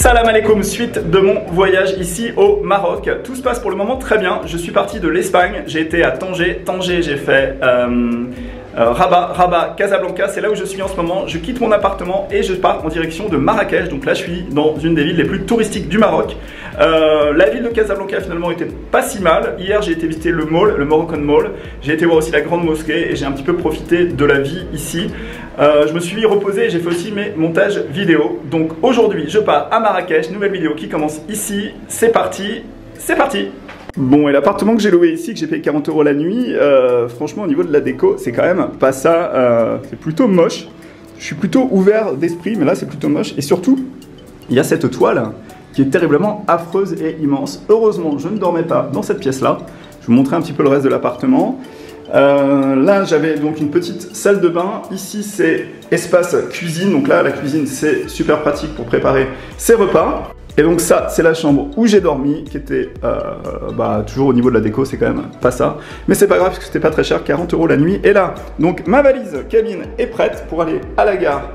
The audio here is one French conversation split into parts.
Salam alaikum, suite de mon voyage ici au Maroc. Tout se passe pour le moment très bien. Je suis parti de l'Espagne, j'ai été à Tanger, j'ai fait Rabat, Casablanca, c'est là où je suis en ce moment. Je quitte mon appartement et je pars en direction de Marrakech. Donc là je suis dans une des villes les plus touristiques du Maroc. La ville de Casablanca finalement était pas si mal. Hier j'ai été visiter le mall, le Moroccan Mall. J'ai été voir aussi la grande mosquée et j'ai un petit peu profité de la vie ici. Je me suis reposé et j'ai fait aussi mes montages vidéo. Donc aujourd'hui je pars à Marrakech, nouvelle vidéo qui commence ici. C'est parti, c'est parti. Bon, et l'appartement que j'ai loué ici, que j'ai payé 40 € la nuit, franchement au niveau de la déco, c'est quand même pas ça, c'est plutôt moche. Je suis plutôt ouvert d'esprit, mais là c'est plutôt moche. Et surtout, il y a cette toile qui est terriblement affreuse et immense. Heureusement, je ne dormais pas dans cette pièce-là. Je vais vous montrer un petit peu le reste de l'appartement. Là, j'avais donc une petite salle de bain. Ici, c'est espace cuisine. Donc là, la cuisine, c'est super pratique pour préparer ses repas. Et donc ça, c'est la chambre où j'ai dormi, qui était toujours au niveau de la déco, c'est quand même pas ça. Mais c'est pas grave, parce que c'était pas très cher, 40 € la nuit. Et là, donc ma valise cabine est prête pour aller à la gare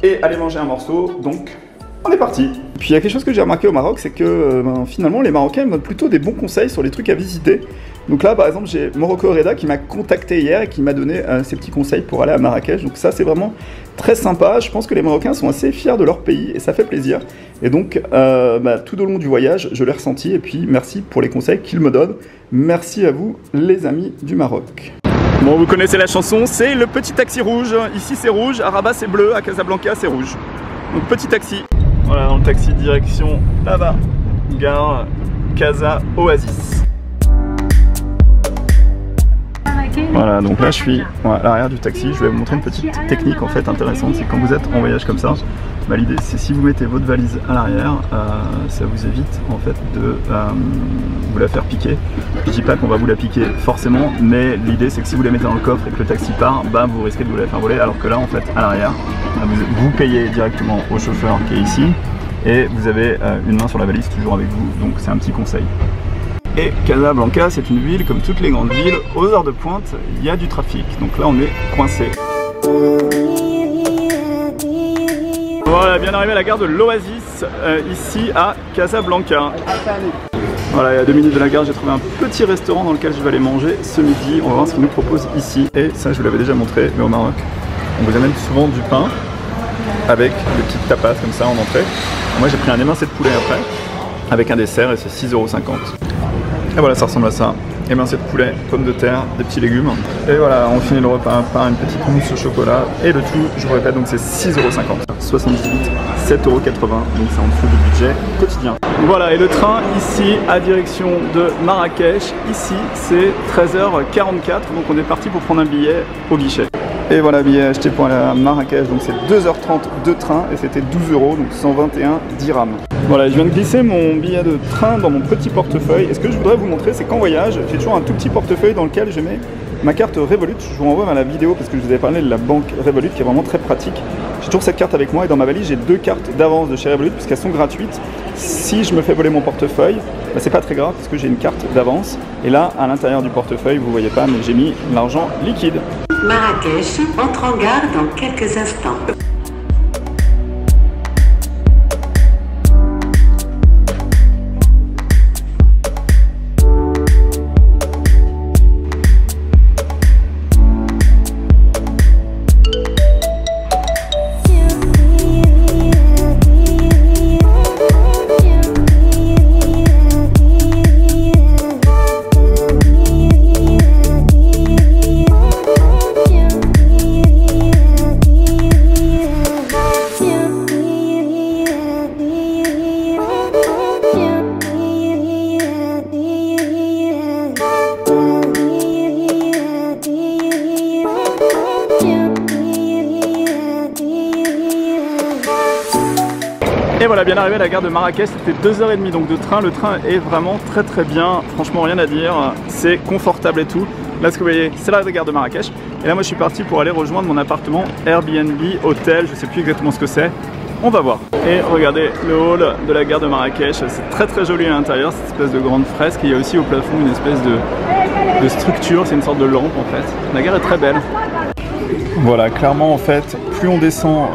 et aller manger un morceau. Donc, on est parti. Puis il y a quelque chose que j'ai remarqué au Maroc, c'est que finalement, les Marocains me donnent plutôt des bons conseils sur les trucs à visiter. Donc là, par exemple, j'ai Morocco Reda qui m'a contacté hier et qui m'a donné ses petits conseils pour aller à Marrakech. Donc ça, c'est vraiment très sympa. Je pense que les Marocains sont assez fiers de leur pays et ça fait plaisir. Et donc, tout au long du voyage, je l'ai ressenti. Et puis, merci pour les conseils qu'ils me donnent. Merci à vous, les amis du Maroc. Bon, vous connaissez la chanson, c'est le petit taxi rouge. Ici, c'est rouge. À Rabat, c'est bleu. À Casablanca, c'est rouge. Donc, petit taxi. Voilà, dans le taxi, direction là-bas. Gare Casa Oasis. Voilà, donc là je suis à l'arrière du taxi. Je vais vous montrer une petite technique en fait intéressante. C'est quand vous êtes en voyage comme ça, l'idée c'est si vous mettez votre valise à l'arrière, ça vous évite en fait de vous la faire piquer. Je dis pas qu'on va vous la piquer forcément, mais l'idée c'est que si vous la mettez dans le coffre et que le taxi part, vous risquez de vous la faire voler. Alors que là en fait à l'arrière, vous payez directement au chauffeur qui est ici et vous avez une main sur la valise toujours avec vous. Donc c'est un petit conseil. Et Casablanca, c'est une ville comme toutes les grandes villes, aux heures de pointe, il y a du trafic. Donc là, on est coincé. Voilà, bien arrivé à la gare de l'Oasis, ici à Casablanca. Voilà, il y a 2 minutes de la gare, j'ai trouvé un petit restaurant dans lequel je vais aller manger ce midi. On va voir ce qu'ils nous proposent ici. Et ça, je vous l'avais déjà montré, mais au Maroc, on vous amène souvent du pain avec des petites tapas comme ça en entrée. Moi, j'ai pris un émincé de poulet après, avec un dessert, et c'est 6,50 €. Et voilà, ça ressemble à ça. Émincé de poulet, pommes de terre, des petits légumes. Et voilà, on finit le repas par une petite mousse au chocolat. Et le tout, je vous répète, donc c'est 6,50 €. 78, 7,80 €, donc c'est en dessous du budget quotidien. Voilà, et le train ici, à direction de Marrakech, ici c'est 13h44, donc on est parti pour prendre un billet au guichet. Et voilà, billet acheté pour aller à Marrakech, donc c'est 2h30 de train et c'était 12 €, donc 121 dirhams. Voilà, je viens de glisser mon billet de train dans mon petit portefeuille. Et ce que je voudrais vous montrer, c'est qu'en voyage, j'ai toujours un tout petit portefeuille dans lequel je mets ma carte Revolut. Je vous renvoie à la vidéo parce que je vous avais parlé de la banque Revolut qui est vraiment très pratique. J'ai toujours cette carte avec moi et dans ma valise, j'ai 2 cartes d'avance de chez Revolut puisqu'elles sont gratuites. Si je me fais voler mon portefeuille, c'est pas très grave parce que j'ai une carte d'avance. Et là, à l'intérieur du portefeuille, vous voyez pas, mais j'ai mis l'argent liquide. Marrakech entre en gare dans quelques instants. Et voilà, bien arrivé à la gare de Marrakech, c'était 2h30 donc de train. Le train est vraiment très bien, franchement rien à dire, c'est confortable et tout. Là ce que vous voyez, c'est la gare de Marrakech. Et là moi je suis parti pour aller rejoindre mon appartement Airbnb, hôtel, je sais plus exactement ce que c'est. On va voir. Et regardez le hall de la gare de Marrakech, c'est très joli à l'intérieur, cette espèce de grande fresque. Et il y a aussi au plafond une espèce de structure, c'est une sorte de lampe en fait. La gare est très belle. Voilà, clairement en fait, plus on descend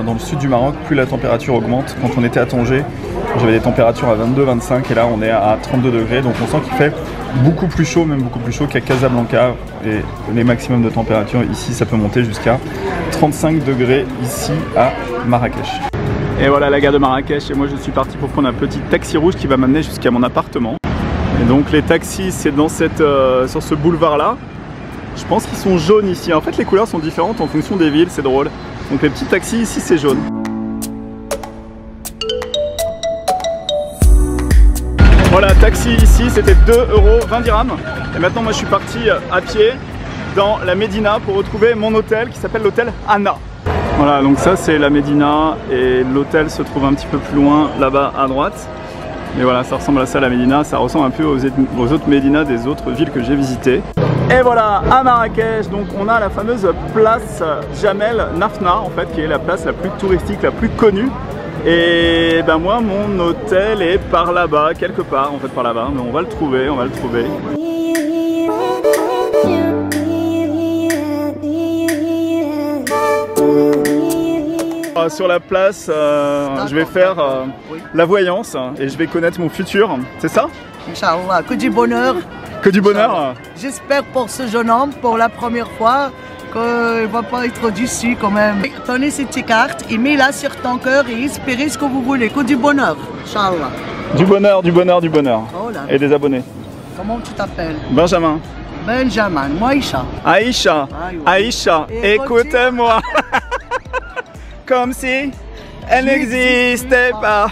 dans le sud du Maroc, plus la température augmente. Quand on était à Tanger, j'avais des températures à 22-25 et là on est à 32 degrés, donc on sent qu'il fait beaucoup plus chaud, même beaucoup plus chaud qu'à Casablanca, et les maximums de température ici ça peut monter jusqu'à 35 degrés ici à Marrakech. Et voilà la gare de Marrakech, et moi je suis parti pour prendre un petit taxi rouge qui va m'amener jusqu'à mon appartement. Et donc les taxis c'est dans cette, sur ce boulevard là. Je pense qu'ils sont jaunes ici. En fait les couleurs sont différentes en fonction des villes, c'est drôle. Donc les petits taxis ici c'est jaune. Voilà, taxi ici c'était 2 € 20 dirhams. Et maintenant moi je suis parti à pied dans la Médina pour retrouver mon hôtel qui s'appelle l'hôtel Anna. Voilà, donc ça c'est la Médina et l'hôtel se trouve un petit peu plus loin là-bas à droite. Et voilà, ça ressemble à ça la Médina, ça ressemble un peu aux autres Médinas des autres villes que j'ai visitées. Et voilà, à Marrakech, donc on a la fameuse place Jamel Nafna en fait, qui est la place la plus touristique, la plus connue. Et ben moi mon hôtel est par là-bas, quelque part en fait par là-bas, mais on va le trouver, on va le trouver. Sur la place, je vais faire la voyance et je vais connaître mon futur, c'est ça? Inch'Allah, que du bonheur. Que du bonheur. J'espère pour ce jeune homme, pour la première fois, qu'il ne va pas être déçu quand même. Tenez cette petite carte et mets-la sur ton cœur et espérez ce que vous voulez. Que du bonheur, Inch'Allah. Du bonheur, du bonheur, du bonheur. Oh là. Et des abonnés. Comment tu t'appelles? Benjamin. Benjamin, moi Aïcha. Aïcha. Aïcha, écoutez-moi. Comme si elle n'existait pas.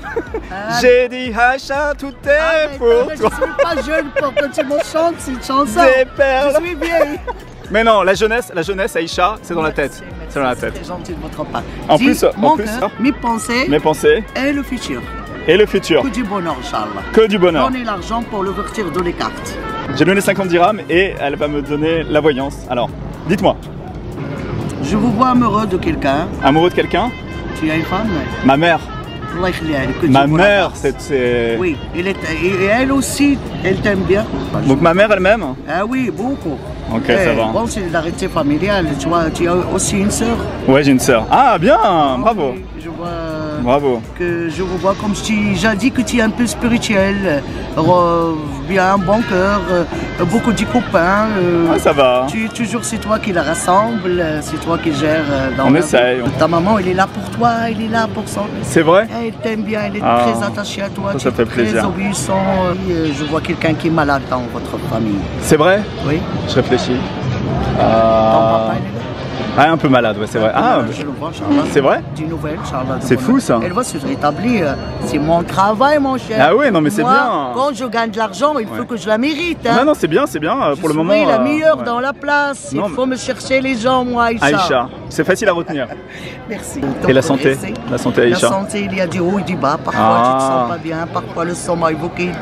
J'ai dit Aïcha, tout est pour toi. Je ne suis pas jeune pour que tu me chantes cette chanson. Des perles. Je suis vieille. Mais non, la jeunesse Aïcha, c'est dans la tête. C'est dans la tête. C'est gentil de votre part. En plus, mes pensées et le futur. Et le futur. Que du bonheur, Inch'Allah. Que du bonheur. Donnez l'argent pour l'ouverture de les cartes. J'ai donné 50 dirhams et elle va me donner la voyance. Alors, dites-moi. Je vous vois amoureux de quelqu'un. Amoureux de quelqu'un? Tu as une femme? Ma mère. Ma mère, c'est... Oui, et elle aussi, elle t'aime bien. Donc ma mère elle-même? Ah oui, beaucoup. Ok, ça va. Bon, c'est l'arrêté familial. Tu vois, tu as aussi une sœur? Ouais, j'ai une sœur. Ah, bien, bravo. Oui, je vois... Bravo. Que je vous vois comme j'ai dit que tu es un peu spirituel, bien un bon cœur, beaucoup de copains. Ah, ça va. Toujours c'est toi qui la rassemble, c'est toi qui gère. On essaye. Ta maman, elle est là pour toi, elle est là pour ça. C'est vrai? Elle t'aime bien, elle est très attachée à toi. Ça fait plaisir. Très obéissant. Je vois quelqu'un qui est malade dans votre famille. C'est vrai? Oui. Je réfléchis. Ton papa, il est là? Ah, un peu malade, ouais, c'est vrai. Ah, je le vois, Inch'Allah. C'est vrai? Des nouvelles, Inch'Allah. C'est fou ça. Elle va se rétablir. C'est mon travail, mon cher. Ah oui, non mais c'est bien. Quand je gagne de l'argent, il faut que je la mérite. Hein. Non, non, c'est bien, pour le moment. Je suis la meilleure dans la place. Il faut me chercher les gens, moi, Aïcha. Aïcha, c'est facile à retenir. Merci. Et la santé? La santé, Aïcha? La santé, il y a des hauts et des bas. Parfois, tu te sens pas bien. Parfois, le sommeil vous quitte.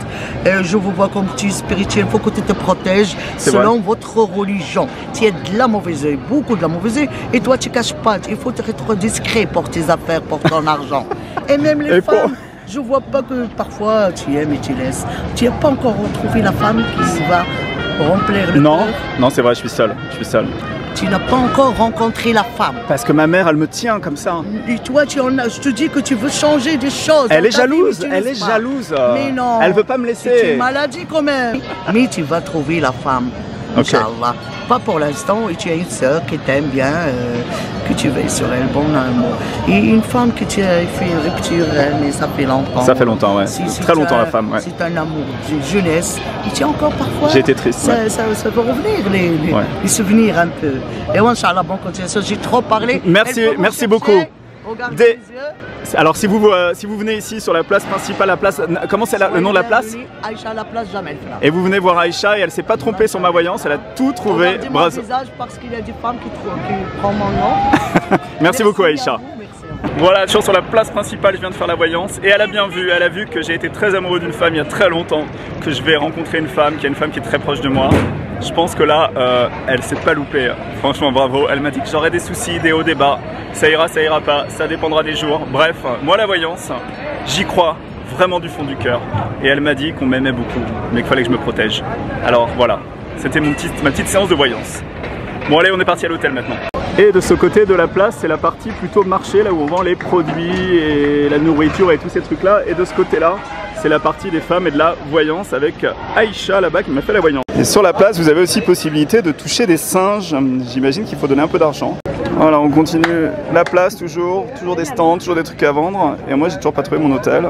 Je vous vois comme tu es spirituel. Il faut que tu te protèges selon votre religion. Tu as de la mauvaise œil, beaucoup de la mauvaise œil. Et toi, tu caches pas. Il faut être discret pour tes affaires, pour ton argent. Et même les femmes, je vois pas que parfois tu aimes et tu laisses. Tu n'as pas encore retrouvé la femme qui va remplir le cœur. Non, c'est vrai, je suis seul. Tu n'as pas encore rencontré la femme. Parce que ma mère, elle me tient comme ça. Et toi, je te dis que tu veux changer des choses. Elle est jalouse, jalouse. Mais non. Elle veut pas me laisser. C'est une maladie quand même. Mais tu vas trouver la femme. Inch'Allah. Pas pour l'instant, et tu as une sœur qui t'aime bien, que tu veilles sur elle, bon amour. Et une femme que tu as fait une rupture, mais ça fait longtemps. Ça fait longtemps, ouais. Très longtemps la femme, ouais. C'est un amour de jeunesse. Et tu as encore parfois... J'ai été triste, ça peut revenir, les souvenirs un peu. Et Inch'Allah, bon continuation, j'ai trop parlé. Merci beaucoup. Alors si vous venez ici sur la place principale, comment c'est le nom de la place? Aïcha, la place Jamel. Et vous venez voir Aïcha et elle s'est pas trompée sur ma voyance, elle a tout trouvé. Regardez mon visage parce qu'il y a des femmes qui prennent mon nom. Merci beaucoup Aïcha. Voilà, toujours sur la place principale, je viens de faire la voyance et elle a bien vu, que j'ai été très amoureux d'une femme il y a très longtemps, que je vais rencontrer une femme qui est très proche de moi. Je pense que là, elle s'est pas loupée, franchement bravo, elle m'a dit que j'aurais des soucis, des hauts, des bas, ça ira pas, ça dépendra des jours. Bref, moi la voyance, j'y crois vraiment du fond du cœur et elle m'a dit qu'on m'aimait beaucoup, mais qu'il fallait que je me protège. Alors voilà, c'était ma petite séance de voyance. Bon allez, on est parti à l'hôtel maintenant. Et de ce côté de la place, c'est la partie plutôt marché, là où on vend les produits et la nourriture et tous ces trucs-là. Et de ce côté-là, c'est la partie des femmes et de la voyance avec Aïcha là-bas qui m'a fait la voyance. Et sur la place, vous avez aussi possibilité de toucher des singes. J'imagine qu'il faut donner un peu d'argent. Voilà, on continue la place toujours des stands, toujours des trucs à vendre. Et moi, j'ai toujours pas trouvé mon hôtel.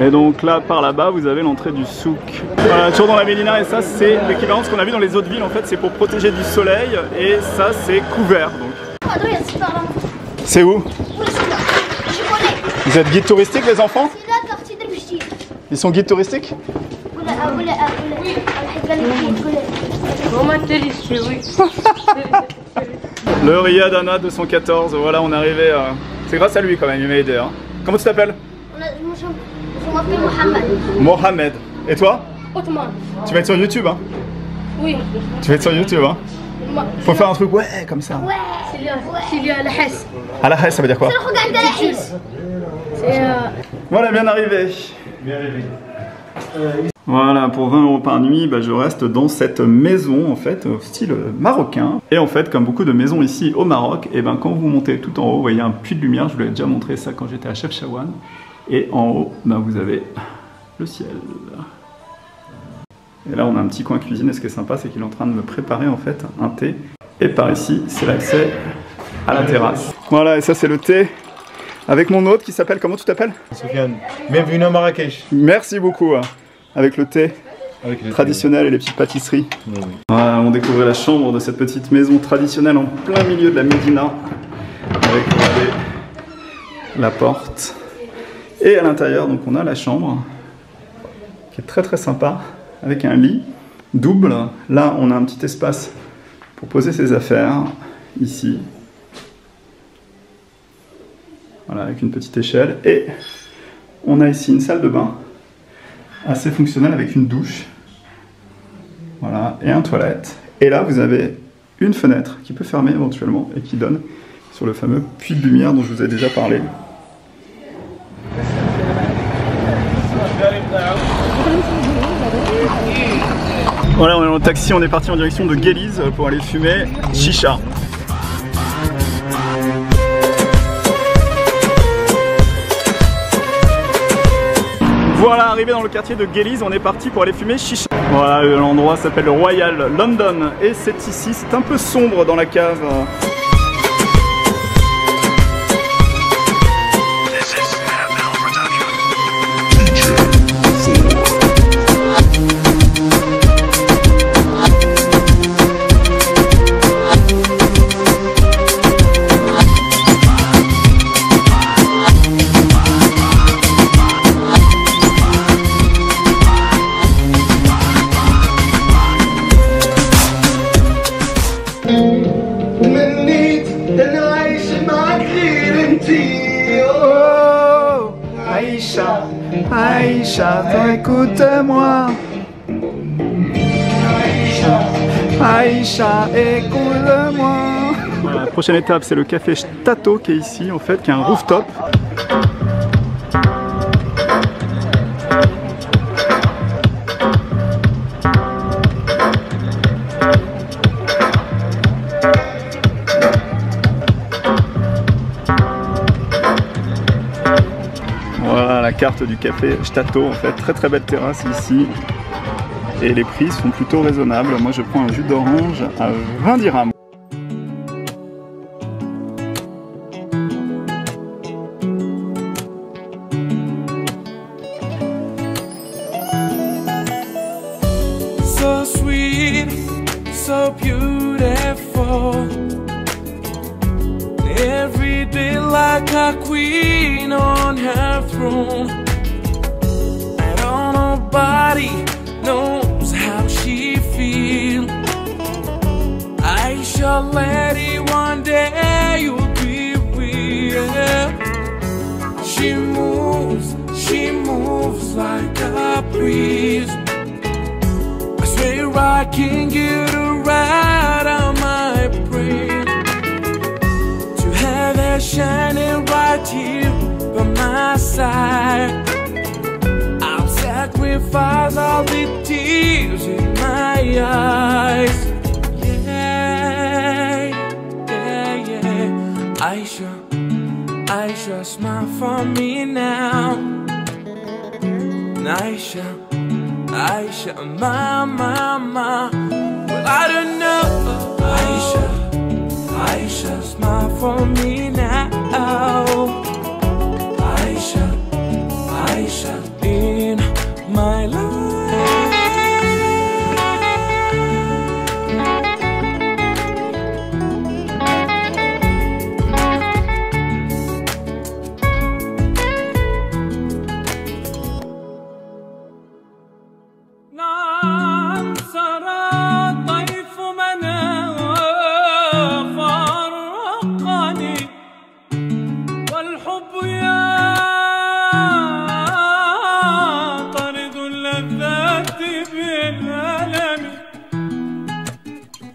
Et donc là, par là-bas, vous avez l'entrée du souk. Voilà, toujours dans la Médina, et ça, c'est l'équivalent de ce qu'on a vu dans les autres villes. En fait, c'est pour protéger du soleil, et ça, c'est couvert. C'est où? Vous êtes guide touristique, les enfants? Ils sont guides touristiques? Le Riyad Anna 214, voilà, on est arrivé. C'est grâce à lui quand même, il m'a aidé. Hein. Comment tu t'appelles? Je m'appelle Mohamed. Mohamed. Et toi? Othman. Tu vas être sur YouTube, hein? Oui. Tu vas être sur YouTube, hein? Faut faire un truc, ouais, comme ça. Ouais. C'est lié à la Hesse. À la Hesse, ça veut dire quoi? Voilà, bien arrivé. Bien arrivé. Voilà, pour 20 € par nuit, bah, je reste dans cette maison en fait, au style marocain. Et en fait, comme beaucoup de maisons ici au Maroc, et ben, quand vous montez tout en haut, vous voyez un puits de lumière. Je vous l'ai déjà montré ça quand j'étais à Chefchaouen. Et en haut, ben, vous avez le ciel. Et là, on a un petit coin cuisine. Et ce qui est sympa, c'est qu'il est en train de me préparer en fait un thé. Et par ici, c'est l'accès à la terrasse. Voilà, et ça, c'est le thé avec mon hôte qui s'appelle. Comment tu t'appelles? Sofiane. Bienvenue à Marrakech. Merci beaucoup. Avec le thé traditionnel et les petites pâtisseries. Oui. Voilà, on découvrait la chambre de cette petite maison traditionnelle en plein milieu de la Médina. Avec la porte. Et à l'intérieur, donc on a la chambre qui est très très sympa avec un lit double. Là, on a un petit espace pour poser ses affaires ici. Voilà, avec une petite échelle. Et on a ici une salle de bain assez fonctionnelle avec une douche. Voilà, et un toilette. Et là, vous avez une fenêtre qui peut fermer éventuellement et qui donne sur le fameux puits de lumière dont je vous ai déjà parlé. Voilà, on est dans le taxi, on est parti en direction de Guéliz pour aller fumer chicha. Voilà, arrivé dans le quartier de Guéliz, on est parti pour aller fumer chicha. Voilà, l'endroit s'appelle le Royal London et c'est ici, c'est un peu sombre dans la cave. Aïcha, écoute-moi. Aïcha, écoute-moi. Voilà, la prochaine étape, c'est le café Stato qui est ici, en fait, qui est un rooftop. Voilà la carte du café Stato, en fait, très très belle terrasse ici. Et les prix sont plutôt raisonnables. Moi je prends un jus d'orange à 20 dirhams. So sweet, so beautiful. Every day like a queen on her throne. And nobody knows how she feels. Aïcha, lady, one day you'll be real. She moves like a breeze. I swear I can get her right on my brain. To have her shining right here by my side. I'll sacrifice all the tears in my eyes. Yeah, yeah. Aisha, Aisha, smile for me now. Aisha, Aisha, ma. Well, I don't know. Aisha, Aisha, smile for me now. Aisha, Aisha, in my life. نعم سرى طيف منا وفرقني والحب يا طرد اللذات بالألم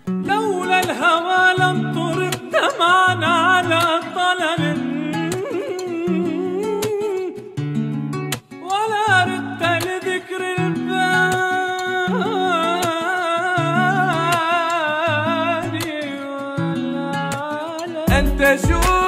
لولا الهوى لم ترق دمعنا على طلل ولا ردت لذكر الباري أنت شو